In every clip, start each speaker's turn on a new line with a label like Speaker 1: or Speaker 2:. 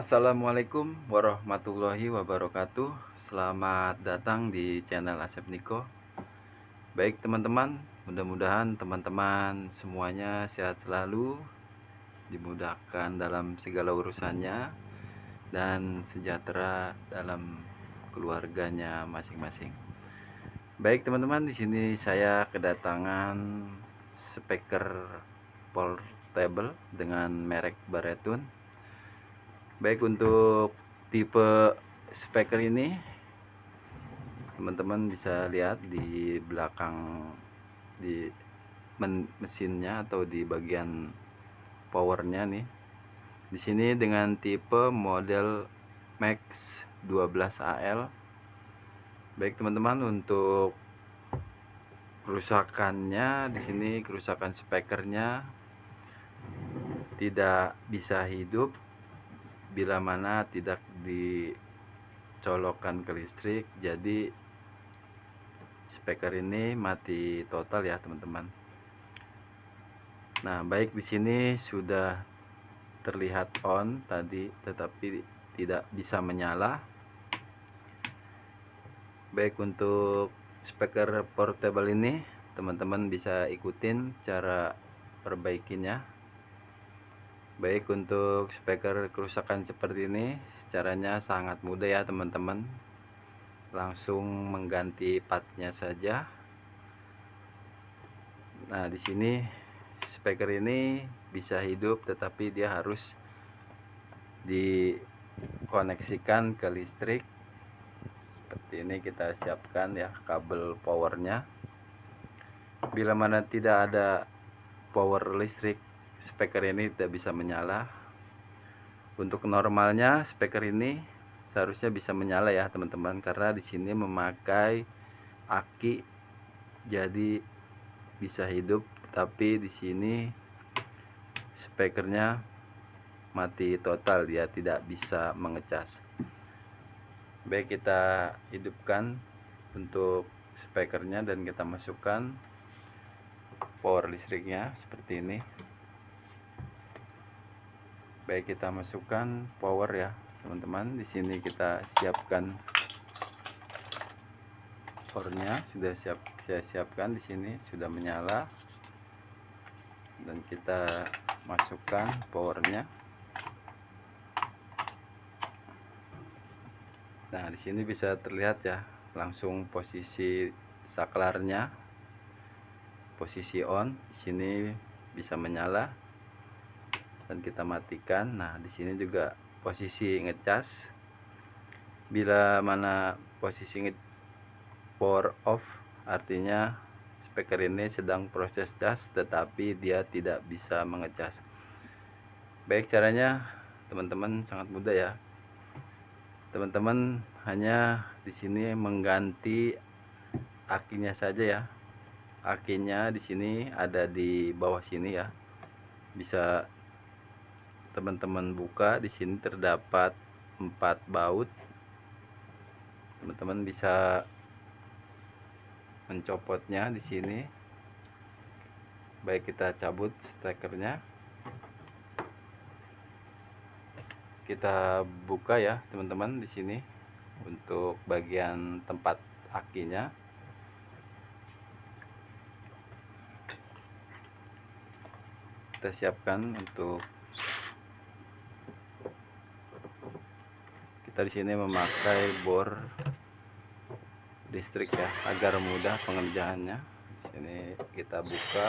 Speaker 1: Assalamualaikum warahmatullahi wabarakatuh. Selamat datang di channel Asep Niko. Baik teman-teman, mudah-mudahan teman-teman semuanya sehat selalu, dimudahkan dalam segala urusannya, dan sejahtera dalam keluarganya masing-masing. Baik teman-teman, di sini saya kedatangan speaker portable dengan merek Baretun. Baik, untuk tipe speaker ini teman-teman bisa lihat di belakang, di mesinnya atau di bagian powernya nih. Di sini dengan tipe model Max 12AL. Baik teman-teman, untuk kerusakannya di sini, kerusakan speakernya tidak bisa hidup bila mana tidak dicolokkan ke listrik. Jadi speaker ini mati total ya teman-teman. Nah, baik, di sini sudah terlihat on tadi, tetapi tidak bisa menyala. Baik, untuk speaker portable ini teman-teman bisa ikutin cara perbaikinya. Baik, untuk speaker kerusakan seperti ini caranya sangat mudah ya teman-teman. Langsung mengganti partnya saja. Nah, di sini speaker ini bisa hidup, tetapi dia harus dikoneksikan ke listrik. Seperti ini kita siapkan ya kabel powernya. Bila mana tidak ada power listrik, speaker ini tidak bisa menyala. Untuk normalnya speaker ini seharusnya bisa menyala ya teman-teman, karena di sini memakai aki, jadi bisa hidup. Tapi di sini speakernya mati total, dia tidak bisa mengecas. Baik, kita hidupkan untuk speakernya dan kita masukkan power listriknya seperti ini. Baik, kita masukkan power ya teman-teman. Di sini kita siapkan powernya, sudah saya siapkan. Di sini sudah menyala dan kita masukkan powernya. Nah, di sini bisa terlihat ya, langsung posisi saklarnya, posisi on. Di sini bisa menyala dan kita matikan. Nah, di sini juga posisi ngecas. Bila mana posisi power off, artinya speaker ini sedang proses cas, tetapi dia tidak bisa mengecas. Baik, caranya teman-teman sangat mudah ya. Teman-teman hanya di sini mengganti akinya saja ya. Akinya di sini ada di bawah sini ya. Bisa teman-teman buka, di sini terdapat 4 baut. Teman-teman bisa mencopotnya di sini. Baik, kita cabut stekernya. Kita buka ya teman-teman di sini untuk bagian tempat akinya. Kita siapkan untuk kita di sini memakai bor listrik ya agar mudah pengerjaannya. Di sini kita buka.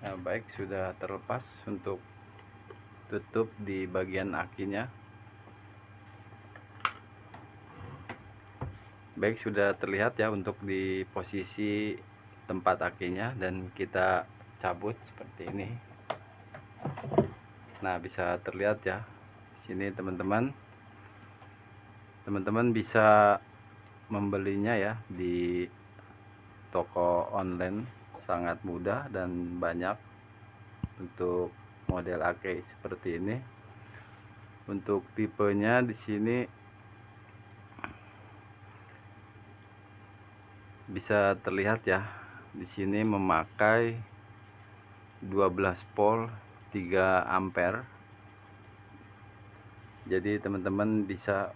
Speaker 1: Nah, baik, sudah terlepas untuk tutup di bagian akinya. Baik, sudah terlihat ya untuk di posisi tempat akinya, dan kita cabut seperti ini. Nah, bisa terlihat ya di sini teman-teman. Teman-teman bisa membelinya ya di toko online, sangat mudah dan banyak untuk model aki seperti ini. Untuk tipenya di sini bisa terlihat ya, di sini memakai 12 volt 3 ampere. Jadi teman-teman bisa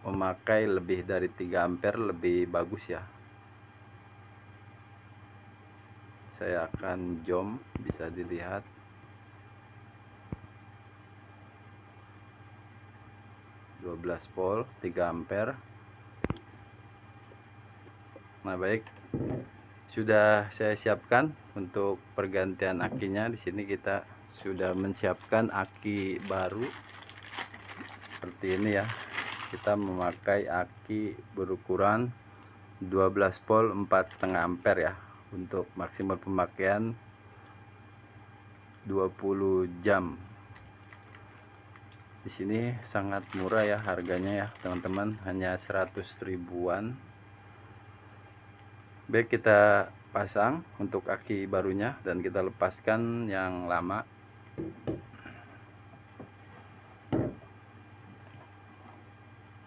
Speaker 1: memakai lebih dari 3 ampere, lebih bagus ya. Saya akan zoom, bisa dilihat. -12 volt 3 ampere. Nah, baik, sudah saya siapkan untuk pergantian akinya. Di sini kita sudah menyiapkan aki baru seperti ini ya. Kita memakai aki berukuran 12 volt 4,5 ampere ya, untuk maksimal pemakaian 20 jam. Di sini sangat murah ya harganya ya teman-teman, hanya 100 ribuan. Baik, kita pasang untuk aki barunya dan kita lepaskan yang lama.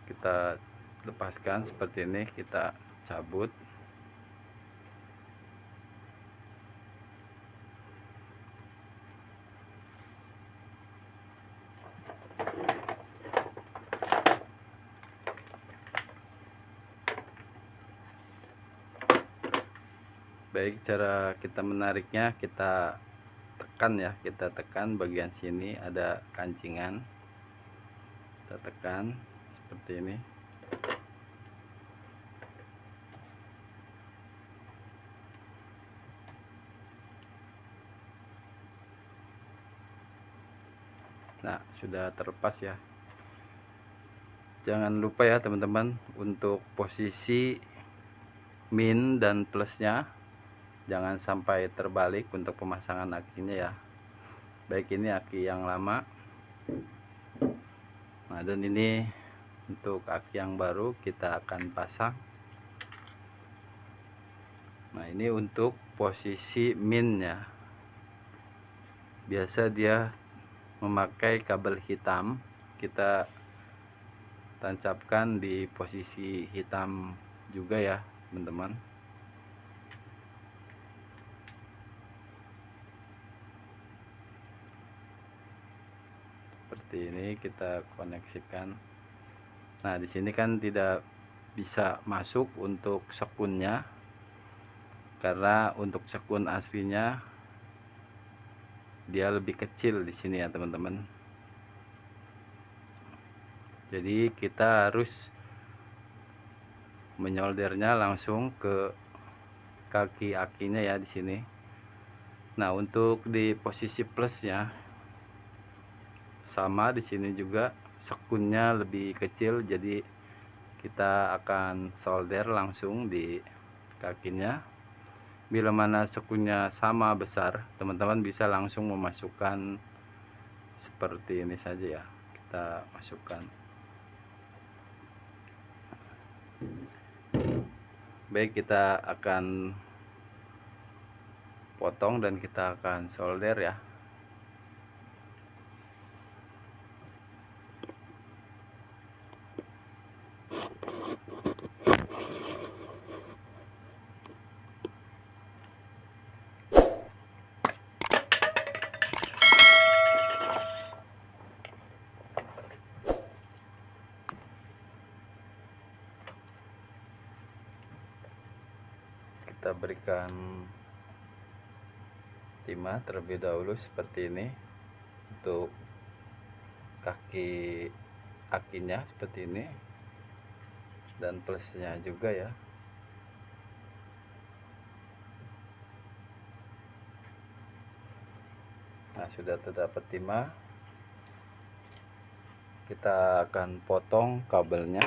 Speaker 1: Kita lepaskan seperti ini, kita cabut. Baik, cara kita menariknya, kita tekan ya, kita tekan bagian sini ada kancingan, kita tekan seperti ini. Nah, sudah terlepas ya. Jangan lupa ya teman-teman, untuk posisi min dan plusnya jangan sampai terbalik untuk pemasangan akinya ya. Baik, ini aki yang lama. Nah, dan ini untuk aki yang baru kita akan pasang. Nah, ini untuk posisi minnya. Biasa dia memakai kabel hitam, kita tancapkan di posisi hitam juga ya teman-teman. Seperti ini kita koneksikan. Nah, di sini kan tidak bisa masuk untuk sekunnya, karena untuk sekun aslinya dia lebih kecil di sini ya teman-teman. Jadi kita harus menyoldernya langsung ke kaki akinya ya di sini. Nah, untuk di posisi plusnya sama, di sini juga sekunnya lebih kecil, jadi kita akan solder langsung di kakinya. Bila mana sekunnya sama besar, teman-teman bisa langsung memasukkan seperti ini saja ya. Kita masukkan. Baik, kita akan potong dan kita akan solder ya. Kita berikan timah terlebih dahulu seperti ini untuk kaki akinya, seperti ini, dan plusnya juga ya. Nah, sudah terdapat timah, kita akan potong kabelnya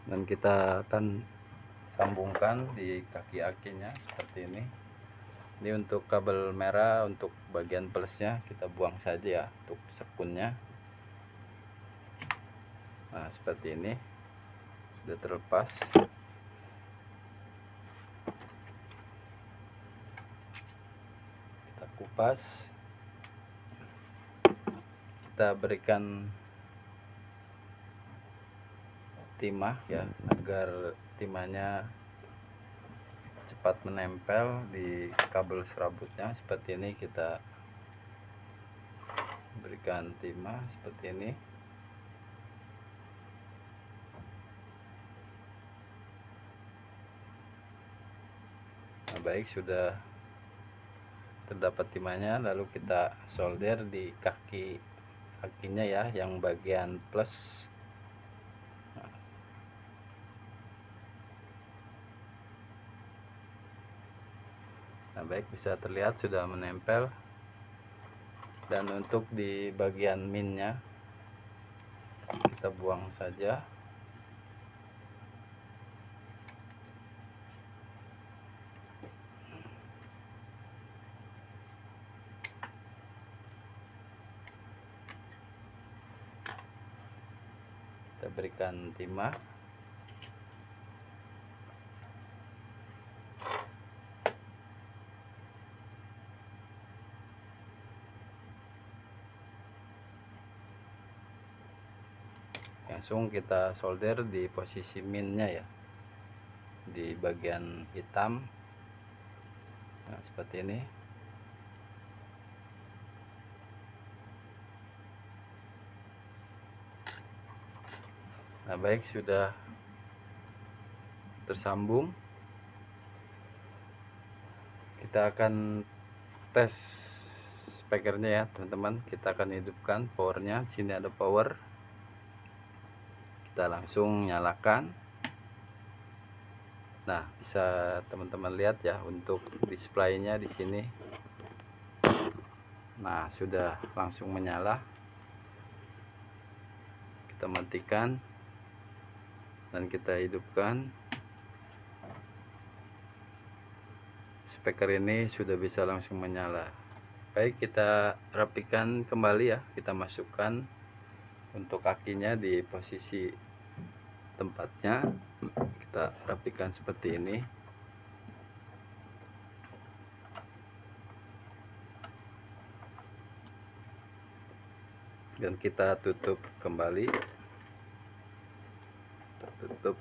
Speaker 1: dan kita akan sambungkan di kaki akinya seperti ini. Ini untuk kabel merah, untuk bagian plusnya kita buang saja ya, untuk sekunnya. Nah, seperti ini. sudah terlepas. Kita kupas, kita berikan timah ya, agar timahnya cepat menempel di kabel serabutnya. Seperti ini, kita berikan timah seperti ini. Nah, baik, sudah terdapat timahnya, lalu kita solder di kakinya ya, yang bagian plus. Nah, baik, bisa terlihat sudah menempel. Dan untuk di bagian minnya kita buang saja. Kita berikan timah. Langsung kita solder di posisi minnya ya, di bagian hitam. Nah, seperti ini. Nah, baik, sudah tersambung. Kita akan tes speakernya ya teman-teman. Kita akan hidupkan powernya. Sini ada power, kita langsung nyalakan. Nah, bisa teman-teman lihat ya untuk displaynya di sini. Nah, sudah langsung menyala. Kita matikan dan kita hidupkan. Speaker ini sudah bisa langsung menyala. Baik, kita rapikan kembali ya. Kita masukkan untuk kakinya di posisi tempatnya. Kita rapikan seperti ini. Dan kita tutup kembali. Kita tutup.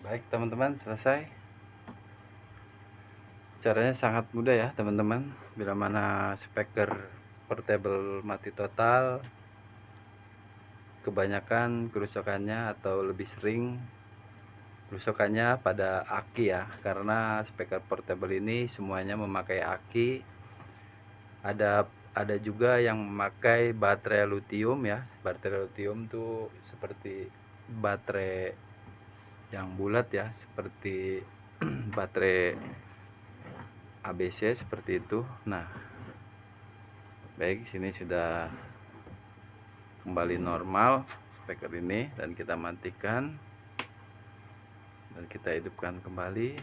Speaker 1: Baik teman-teman, selesai. Caranya sangat mudah ya teman-teman. Bila mana speaker portable mati total, kebanyakan kerusakannya atau lebih sering kerusakannya pada aki ya, karena speaker portable ini semuanya memakai aki. Ada juga yang memakai baterai lithium ya. Baterai lithium tuh seperti baterai yang bulat ya, seperti baterai ABC seperti itu. Nah, baik, sini sudah kembali normal speaker ini, dan kita matikan dan kita hidupkan kembali.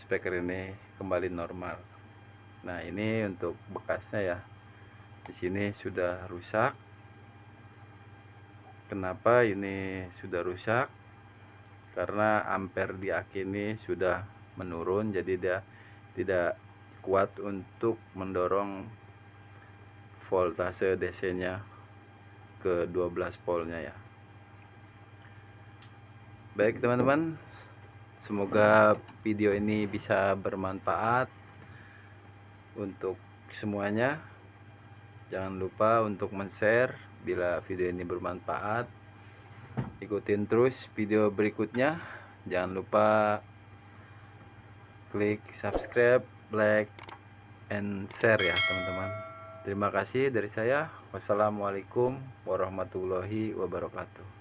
Speaker 1: Speaker ini kembali normal. Nah, ini untuk bekasnya ya. Di sini sudah rusak. Kenapa ini sudah rusak? Karena ampere di aki ini sudah menurun, jadi dia tidak kuat untuk mendorong voltase DC nya ke 12 voltnya ya. Baik teman-teman, semoga video ini bisa bermanfaat untuk semuanya. Jangan lupa untuk men-share bila video ini bermanfaat. ikutin terus video berikutnya. Jangan lupa klik subscribe, like, and share ya teman-teman. Terima kasih dari saya. Wassalamualaikum warahmatullahi wabarakatuh.